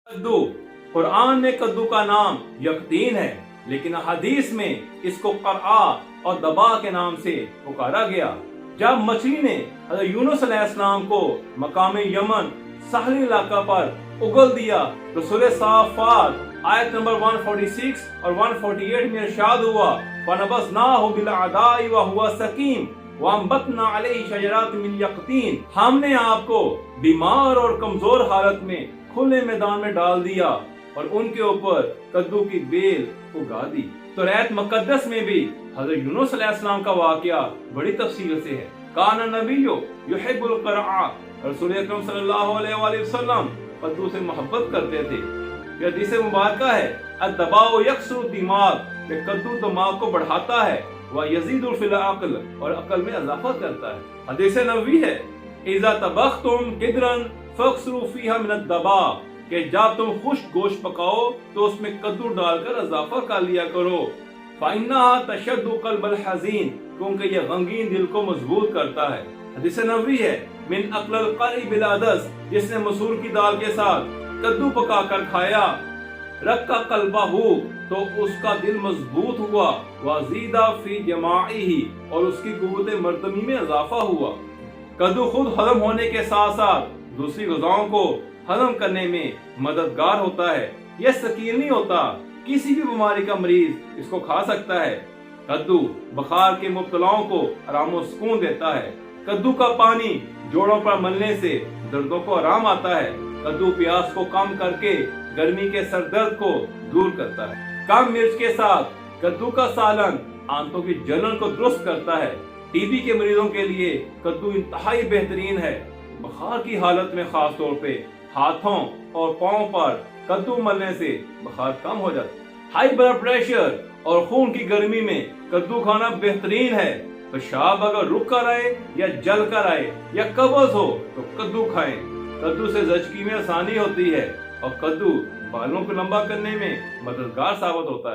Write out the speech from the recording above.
कद्दू। कुरान में कद्दू का नाम यकतीन है, लेकिन हदीस में इसको क़रआ और दबा के नाम से पुकारा गया। जब मछली ने हज़रत यूनुस अलैहिस्सलाम को मकाम यमन साहली इलाका पर उगल दिया तो सूरह साफ़ात आयत नंबर 146 और 148 में इरशाद हुआ, फ़नबज़नाहु बिलअराई व हुवा सकीम वअंबतना अलैहि शजरातिन मिन यक़तीन। हमने आपको बीमार और कमजोर हालत में खुले मैदान में डाल दिया और उनके ऊपर कद्दू की बेल उगा दी। तो रैत मुक़द्दस में भी हज़रत यूनुस अलैहिस्सलाम का वाक़या बड़ी तफसील से है। काना नबिय्यु युहिब्बुल क़रआ, रसूल अकरम सल्लल्लाहु अलैहि वसल्लम कद्दू से मोहब्बत करते थे। यह हदीस मुबारक है, अद-दबाउ यक्सुरु दिमाग, कि कद्दू दिमाग को बढ़ाता है, व यज़ीदु फिल अक़ल, और अकल में इजाफा करता है। हदीस नबवी है, इज़ा तबख्तुम किदरन फक्सरू फीहा मिन अद-दबा, कि जब तुम खुश्क गोश्त पकाओ तो उसमें कद्दू डालकर इजाफा कर लिया करो। फ़इन्नहा तशद्दु क़ल्बल हज़ीन, क्योंकि यह गमगीन दिल को मजबूत करता है। हदीस नबवी है, मिन अक़लल क़री बिल अदस, जिसने मसूर की दाल के साथ कद्दू पकाकर खाया, रक्का क़ल्बहु, तो उसका दिल मजबूत हुआ, वज़ीदा फ़ी जमाइही, और उसकी कुव्वत मर्दमी में इजाफा हुआ। कद्दू खुद हजम होने के साथ साथ दूसरी ग़िज़ाओं को हजम करने में मददगार होता है। यह सकीन नहीं होता, किसी भी बीमारी का मरीज इसको खा सकता है। कद्दू बुखार के मुब्तलाओं को आराम और सुकून देता है। कद्दू का पानी जोड़ों पर मलने से दर्दों को आराम आता है। कद्दू प्यास को कम करके गर्मी के सर दर्द को दूर करता है। कम मिर्च के साथ कद्दू का सालन आंतों की जलन को दुरुस्त करता है। टीबी के मरीजों के लिए कद्दू इंतहाई बेहतरीन है। बुखार की हालत में खास तौर पे हाथों और पाँव पर कद्दू मलने से बुखार कम हो जाता है। हाई ब्लड प्रेशर और खून की गर्मी में कद्दू खाना बेहतरीन है। पेशाब अगर रुक कर आए या जल कर आए या कब्ज हो तो कद्दू खाएं। कद्दू से ज़चकी में आसानी होती है और कद्दू बालों को लंबा करने में मददगार साबित होता है।